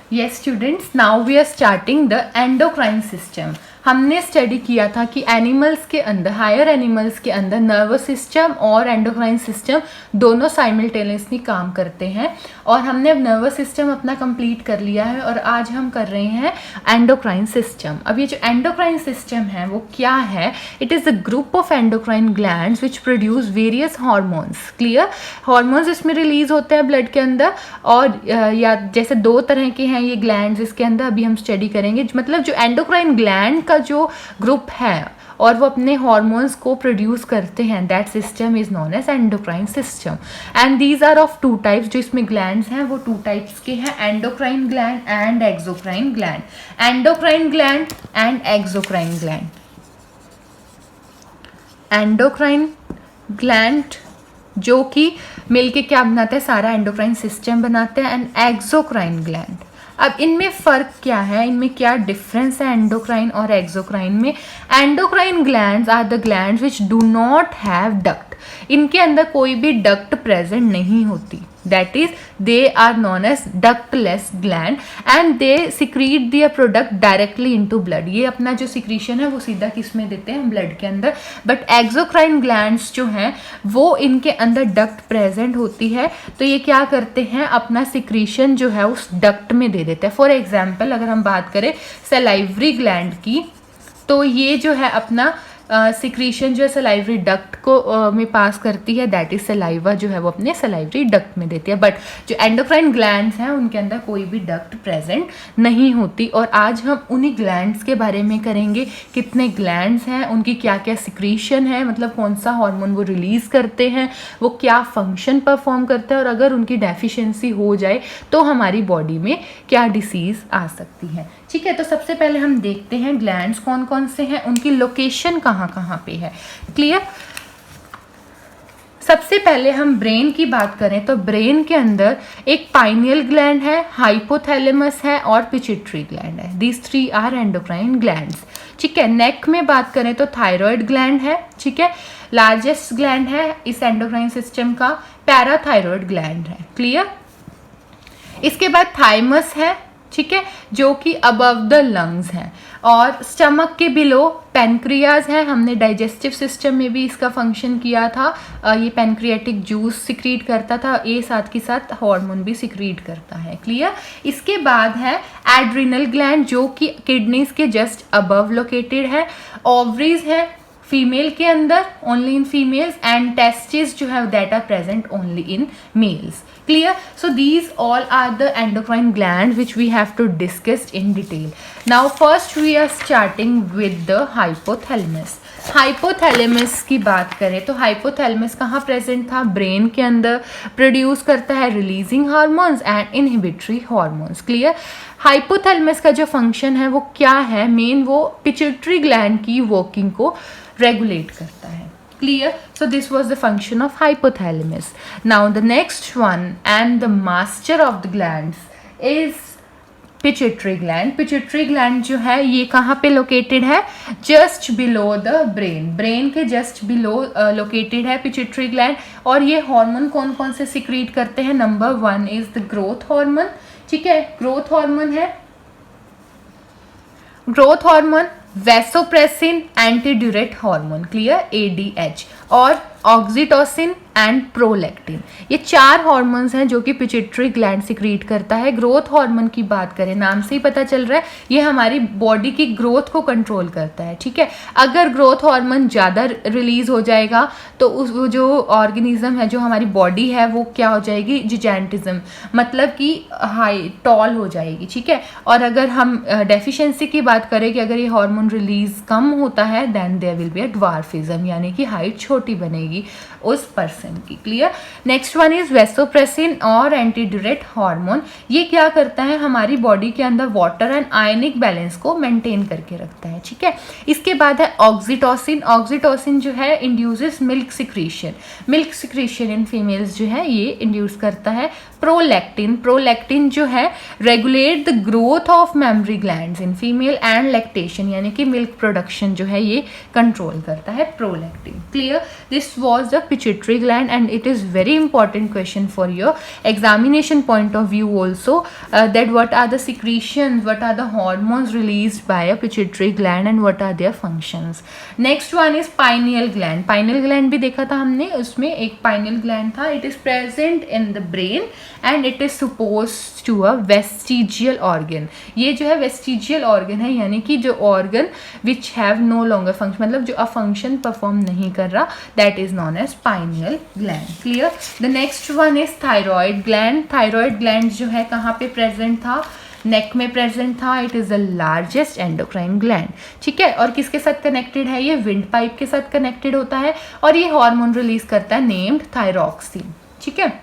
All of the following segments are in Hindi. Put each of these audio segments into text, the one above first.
Yes students, now we are starting the endocrine system. हमने स्टडी किया था कि एनिमल्स के अंदर, हायर एनिमल्स के अंदर नर्वस सिस्टम और एंडोक्राइन सिस्टम दोनों साइमल्टेनियसली काम करते हैं, और हमने अब नर्वस सिस्टम अपना कंप्लीट कर लिया है और आज हम कर रहे हैं एंडोक्राइन सिस्टम. अब ये जो एंडोक्राइन सिस्टम है वो क्या है? It is the group of endocrine glands which produce various hormones. Clear? Hormones इसमें रिलीज होते हैं ब्लड के अंदर, और या जैसे दो तरह के हैं ये ग्लैंड्स इसके अंदर, अभी हम स्टडी करेंगे. मतलब जो एंडोक्राइन ग्लैंड का जो ग्रुप है और वो अपने हार्मोन्स को प्रोड्यूस करते हैं, that system is known as endocrine system. And these are of two types. जो इसमें ग्लैंड्स हैं वो टू टाइप्स के हैं, endocrine gland and exocrine gland. Endocrine gland and exocrine gland. Endocrine gland जो कि मिलके क्या बनाते हैं, सारा एंडोक्राइन सिस्टम बनाते हैं. एंड एक्सोक्राइन ग्लैंड, अब इनमें फ़र्क क्या है, इनमें क्या डिफरेंस है एंडोक्राइन और एक्सोक्राइन में? Endocrine glands are the glands which do not have duct. इनके अंदर कोई भी डक्ट प्रेजेंट नहीं होती. That is they are known as ductless gland and they secrete their product directly into blood. ये अपना जो सिक्रीशन है वो सीधा किस में देते हैं? ब्लड के अंदर. बट एक्सोक्राइन ग्लैंड्स जो हैं वो इनके अंदर डक्ट प्रेजेंट होती है, तो ये क्या करते हैं, अपना सिक्रीशन जो है उस डक्ट में दे देते हैं. फॉर एग्जाम्पल अगर हम बात करें सलाइवरी ग्लैंड की, तो ये जो है अपना सिक्रीशन जो है सलाइवरी डक्ट को में पास करती है, दैट इज सलाइवा जो है वो अपने सलाइवरी डक्ट में देती है. बट जो एंडोक्राइन ग्लैंड्स हैं उनके अंदर कोई भी डक्ट प्रेजेंट नहीं होती. और आज हम उन्हीं ग्लैंड्स के बारे में करेंगे, कितने ग्लैंड्स हैं, उनकी क्या क्या सिक्रीशन है, मतलब कौन सा हार्मोन वो रिलीज करते हैं, वो क्या फंक्शन परफॉर्म करते हैं, और अगर उनकी डेफिशिएंसी हो जाए तो हमारी बॉडी में क्या डिसीज आ सकती है. ठीक है, तो सबसे पहले हम देखते हैं ग्लैंड्स कौन कौन से हैं, उनकी लोकेशन कहाँ कहाँ पे है. क्लियर? सबसे पहले हम ब्रेन की बात करें तो ब्रेन के अंदर एक पाइनियल ग्लैंड है, हाइपोथैलेमस है और पिट्यूटरी ग्लैंड है. These three are endocrine glands. ठीक है, नेक में बात करें तो थायराइड ग्लैंड है. ठीक है, लार्जेस्ट ग्लैंड है इस एंडोक्राइन सिस्टम का, पैराथायराइड ग्लैंड है. क्लियर? इसके बाद थाइमस है, ठीक है, जो कि अबव द लंग्स हैं, और स्टमक के बिलो पेनक्रियाज है. हमने डाइजेस्टिव सिस्टम में भी इसका फंक्शन किया था. ये पेनक्रियाटिक जूस सिक्रीट करता था, ये साथ के साथ हार्मोन भी सिक्रीट करता है. क्लियर? इसके बाद है एड्रिनल ग्लैंड जो कि किडनीज के जस्ट अबव लोकेटेड है. ओवरीज है फीमेल के अंदर, only in females, and testis जो है that are present only in males. Clear? So these all are the endocrine glands which we have to discuss in detail. Now first we are starting with the hypothalamus. Hypothalamus की बात करें तो हाइपोथैलेमस कहाँ प्रेजेंट था? ब्रेन के अंदर. प्रोड्यूस करता है releasing hormones and inhibitory hormones. Clear? Hypothalamus का जो फंक्शन है वो क्या है? मेन वो पिट्यूटरी ग्लैंड की वर्किंग को रेगुलेट करता है. Clear? So this was the function of hypothalamus. Now the next one and the master of the glands is pituitary gland. Pituitary gland जो है ये कहाँ पे located है? Just below the brain. Brain के just below located है pituitary gland. और ये हार्मोन कौन कौन से secrete करते हैं? Number 1 is the growth hormone. ठीक है, growth hormone है, growth hormone, vasopressin, antidiuretic hormone. Clear? ADH, और ऑक्सीटोसिन एंड प्रोलैक्टिन. ये 4 हार्मोन्स हैं जो कि पिट्यूटरी ग्लैंड सिक्रीट करता है. ग्रोथ हार्मोन की बात करें, नाम से ही पता चल रहा है ये हमारी बॉडी की ग्रोथ को कंट्रोल करता है. ठीक है, अगर ग्रोथ हार्मोन ज़्यादा रिलीज हो जाएगा तो उस वो जो ऑर्गेनिज्म है, जो हमारी बॉडी है, वो क्या हो जाएगी? जिजेंटिज्म, मतलब कि हाई टॉल हो जाएगी. ठीक है, और अगर हम डेफिशिएंसी की बात करें कि अगर ये हार्मोन रिलीज कम होता है then there will be a dwarfism, यानी कि हाइट छोटी बनेगी उस पर्सन की. Clear? Next one is vasopressin और एंटीड्यूरेट हार्मोन. ये क्या करता है? हमारी बॉडी के अंदर वाटर एंड आयनिक बैलेंस को मेंटेन करके रखता है. ठीक है, इसके बाद है ऑक्सीटोसिन. ऑक्सीटोसिन जो है induces milk secretion. Milk secretion in females जो है ये इंड्यूस करता है. प्रोलैक्टिन जो है regulate the growth of mammary glands in female and lactation, यानी कि मिल्क प्रोडक्शन जो है ये कंट्रोल करता है prolactin. Clear, this was the pituitary gland and it is very important question for your examination point of view also, that what are the secretions, what are the hormones released by a pituitary gland and what are their functions. Next one is pineal gland. Pineal gland भी देखा था हमने, उसमें एक पाइनियल ग्लैंड था। It is present in the brain and it is supposed to a vestigial organ. ये जो है वेस्टिजियल ऑर्गन है, यानी कि जो organ which have no longer function, मतलब जो अब फंक्शन परफॉर्म नहीं कर रहा, that is known as pineal gland. Clear. The next one is thyroid gland. Thyroid gland जो है कहाँ पे प्रेजेंट था, नेक में प्रेजेंट था। It is the largest endocrine gland, ठीक है। और किसके साथ कनेक्टेड है, ये विंड पाइप के साथ कनेक्टेड होता है और ये हार्मोन रिलीज करता है नेम्ड थायरॉक्सिन, ठीक है।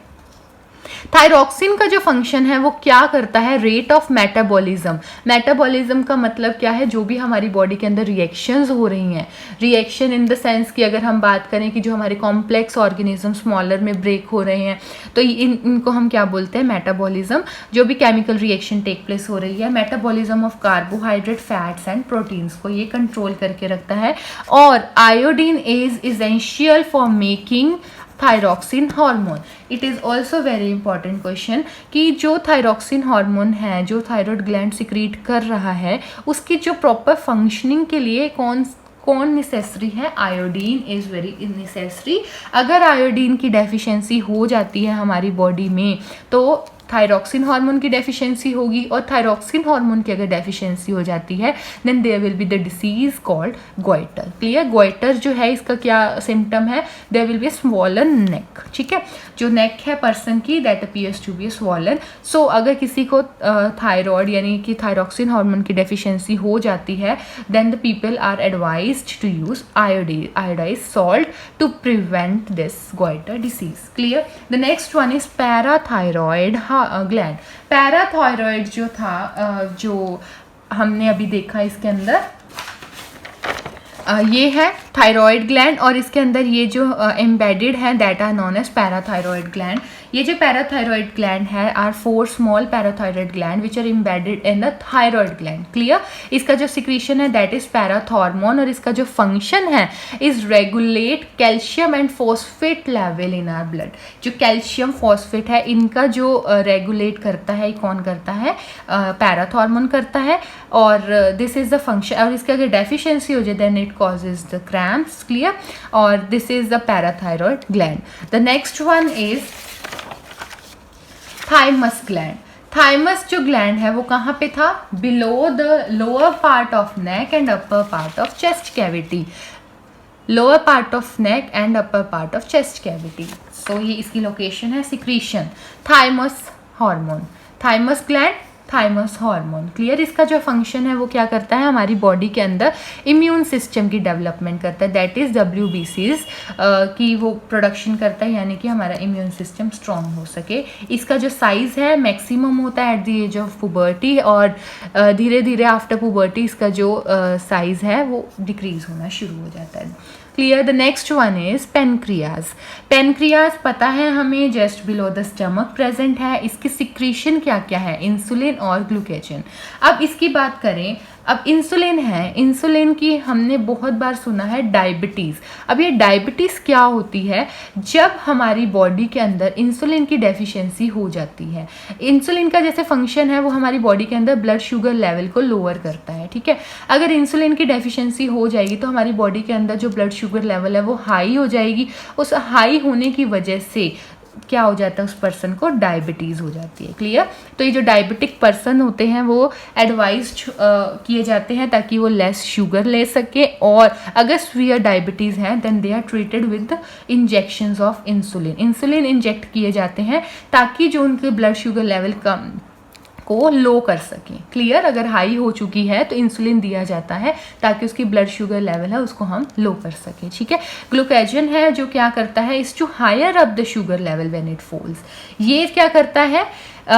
थायरॉक्सिन का जो फंक्शन है वो क्या करता है, रेट ऑफ मेटाबॉलिज्म। मेटाबॉलिज्म का मतलब क्या है, जो भी हमारी बॉडी के अंदर रिएक्शंस हो रही हैं, रिएक्शन इन द सेंस कि अगर हम बात करें कि जो हमारे कॉम्प्लेक्स ऑर्गेनिज्म स्मॉलर में ब्रेक हो रहे हैं तो इनको हम क्या बोलते हैं, मेटाबॉलिज्म। जो भी केमिकल रिएक्शन टेक प्लेस हो रही है, metabolism of carbohydrate, fats and proteins को ये कंट्रोल करके रखता है। और iodine is essential for making thyroxine hormone. It is also very important question कि जो थायरॉक्सिन हार्मोन है, जो थायराइड ग्लैंड सिक्रीट कर रहा है, उसकी जो प्रॉपर फंक्शनिंग के लिए कौन नेसेसरी है, आयोडीन इज़ वेरी नेसेसरी। अगर आयोडीन की डेफिशिएंसी हो जाती है हमारी बॉडी में तो थायरॉक्सिन हार्मोन की डेफिशिएंसी होगी, और थायरॉक्सिन हार्मोन की अगर डेफिशिएंसी हो जाती है then there will be the disease called goiter. Clear. Goiter जो है इसका क्या सिम्टम है, there will be swollen neck, ठीक है। जो नेक है पर्सन की, that appears to be swollen. So अगर किसी को थायराइड यानी कि थायरॉक्सिन हार्मोन की डेफिशिएंसी हो जाती है then the people are advised to use iodize salt to prevent this goiter disease. Clear. The next one is parathyroid gland. Parathyroid जो था, जो हमने अभी देखा इसके अंदर, ये है थायराइड ग्लैंड और इसके अंदर ये जो एम्बेडेड है that are known as parathyroid gland. ये जो पैराथायरॉयड ग्लैंड है are 4 small parathyroid gland which are embedded in the thyroid gland. Clear. इसका जो सिक्रीशन है दैट इज पैराथॉर्मोन और इसका जो फंक्शन है is regulate calcium and phosphate level in are blood. जो कैल्शियम फॉस्फेट है इनका जो रेगुलेट करता है, कौन करता है, पैराथॉर्मोन करता है। और दिस इज द फंक्शन, और इसकी अगर डेफिशिएंसी हो जाए then it causes the cramps. Clear. Or this is the parathyroid gland. The next one is thymus gland. Thymus जो ग्लैंड है वो कहाँ पे था, below the lower part of neck and upper part of chest cavity. Lower part of neck and upper part of chest cavity. So ये इसकी लोकेशन है। Secretion thymus hormone, thymus gland, thymus hormone. Clear. इसका जो फंक्शन है वो क्या करता है, हमारी बॉडी के अंदर इम्यून सिस्टम की डेवलपमेंट करता है, दैट इज WBCs की वो प्रोडक्शन करता है, यानी कि हमारा इम्यून सिस्टम स्ट्रांग हो सके। इसका जो साइज़ है मैक्सिमम होता है at the age of puberty और धीरे धीरे आफ्टर पुबर्टी इसका जो साइज़ है वो डिक्रीज होना शुरू हो जाता है। Clear. The next one is pancreas. Pancreas पता है हमें just below the stomach present है। इसकी सिक्रीशन क्या क्या है, इंसुलिन और ग्लूकेजन। अब इसकी बात करें, अब इंसुलिन है, इंसुलिन की हमने बहुत बार सुना है डायबिटीज़। अब ये डायबिटीज़ क्या होती है, जब हमारी बॉडी के अंदर इंसुलिन की डेफिशिएंसी हो जाती है। इंसुलिन का जैसे फंक्शन है वो हमारी बॉडी के अंदर ब्लड शुगर लेवल को लोअर करता है, ठीक है। अगर इंसुलिन की डेफिशिएंसी हो जाएगी तो हमारी बॉडी के अंदर जो ब्लड शुगर लेवल है वो हाई हो जाएगी। उस हाई होने की वजह से क्या हो जाता है, उस पर्सन को डायबिटीज़ हो जाती है। क्लियर। तो ये जो डायबिटिक पर्सन होते हैं वो एडवाइज किए जाते हैं ताकि वो लेस शुगर ले सके, और अगर सीवियर डायबिटीज़ हैं then they are treated with injections of insulin. Insulin inject किए जाते हैं ताकि जो उनके ब्लड शुगर लेवल कम को लो कर सकें। क्लियर। अगर हाई हो चुकी है तो इंसुलिन दिया जाता है ताकि उसकी ब्लड शुगर लेवल है उसको हम लो कर सकें, ठीक है। ग्लूकेजन है जो क्या करता है, is to higher up the sugar level when it falls. ये क्या करता है,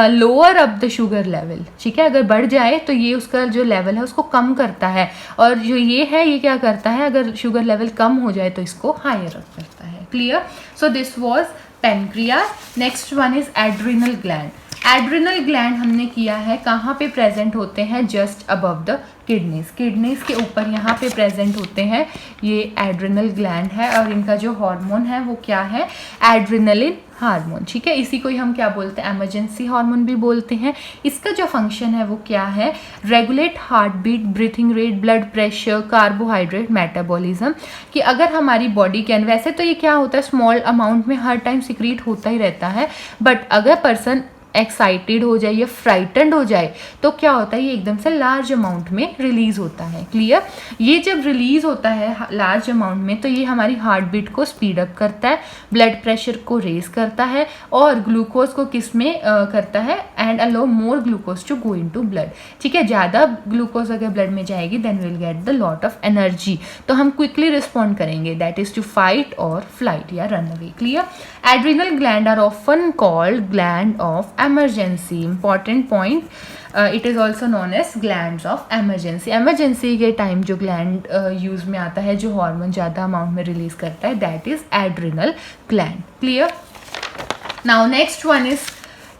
lower up the sugar level, ठीक है। अगर बढ़ जाए तो ये उसका जो लेवल है उसको कम करता है, और जो ये है ये क्या करता है, अगर शुगर लेवल कम हो जाए तो इसको हायर अप करता है। Clear. So this was pancreas. Next one is adrenal gland. Adrenal gland हमने किया है कहाँ पे प्रेजेंट होते हैं, just above the kidneys, kidneys के ऊपर यहाँ पे प्रेजेंट होते हैं, ये एड्रिनल ग्लैंड है और इनका जो हार्मोन है वो क्या है, एड्रिनलिन हार्मोन। ठीक है, इसी को ही हम क्या बोलते हैं, इमरजेंसी हार्मोन भी बोलते हैं। इसका जो फंक्शन है वो क्या है, regulate heart beat, breathing rate, blood pressure, carbohydrate metabolism. कि अगर हमारी बॉडी के अंदर, वैसे तो ये क्या होता है स्मॉल अमाउंट में हर टाइम सिक्रीट होता ही रहता है, बट अगर पर्सन एक्साइटेड हो जाए या फ्राइटेंड हो जाए तो क्या होता है, ये एकदम से लार्ज अमाउंट में रिलीज होता है। क्लियर, ये जब रिलीज होता है लार्ज अमाउंट में तो ये हमारी हार्ट बीट को स्पीड अप करता है, ब्लड प्रेशर को रेज करता है और ग्लूकोज को किस में करता है, and allow more glucose to go into blood. ठीक है, ज़्यादा ग्लूकोज अगर ब्लड में जाएगी then will get the lot of energy, तो हम क्विकली रिस्पॉन्ड करेंगे, that is to fight or flight या run away. Clear, adrenal gland are often called gland of emergency, important point, it is also known as glands of emergency। emergency के टाइम जो ग्लैंड यूज में आता है, जो हार्मोन ज़्यादा अमाउंट में रिलीज करता है, that is adrenal gland. Clear, now next one is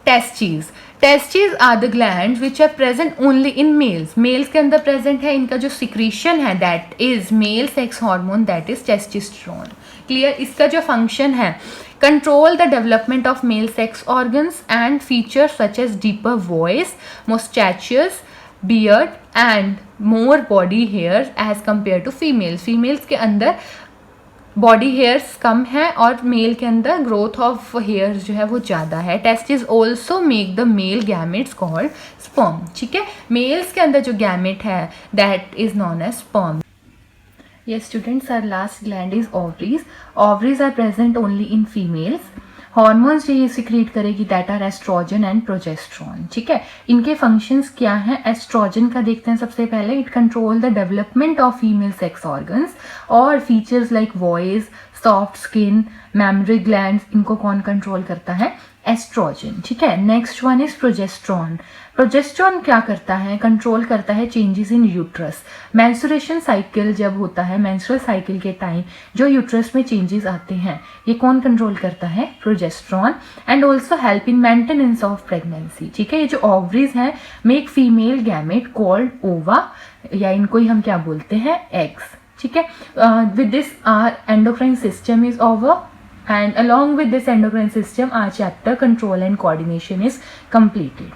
testes. Testes are the gland which are present only in males. Males के अंदर प्रेजेंट है, इनका जो सिक्रीशन है that is male sex hormone, that is testosterone. Clear, इसका जो फंक्शन है, control the development of male sex organs and features such as deeper voice, mustaches, beard and more body hairs as compared to females। females के अंदर बॉडी हेयर्स कम है और मेल के अंदर ग्रोथ ऑफ हेयर्स जो है वो ज़्यादा है। Testis also make the male gametes called sperm. ठीक है, मेल्स के अंदर जो गैमेट है that is known as sperm. Yes students, our last gland is ovaries. Ovaries are present only in females. Hormones जो ये सिक्रीट करेगी that are estrogen and progesterone. ठीक है, इनके फंक्शंस क्या हैं, एस्ट्रोजन का देखते हैं सबसे पहले, it control the development of female sex organs और features like voice, soft skin, mammary glands, इनको कौन कंट्रोल करता है, एस्ट्रोजन। ठीक है, next one is progesterone. Progesterone क्या करता है, कंट्रोल करता है changes in uterus. Menstruation cycle जब होता है, मेंस्ट्रुअल साइकिल के टाइम जो यूट्रस में चेंजेस आते हैं, ये कौन कंट्रोल करता है, progesterone. And also help in maintenance of pregnancy. ठीक है, ये जो ओवरीज हैं मेक फीमेल गैमेट कॉल्ड ओवा, या इनको ही हम क्या बोलते हैं, एग्स। ठीक है, with this are endocrine system is over, and along with this endocrine system our chapter control and coordination is completed।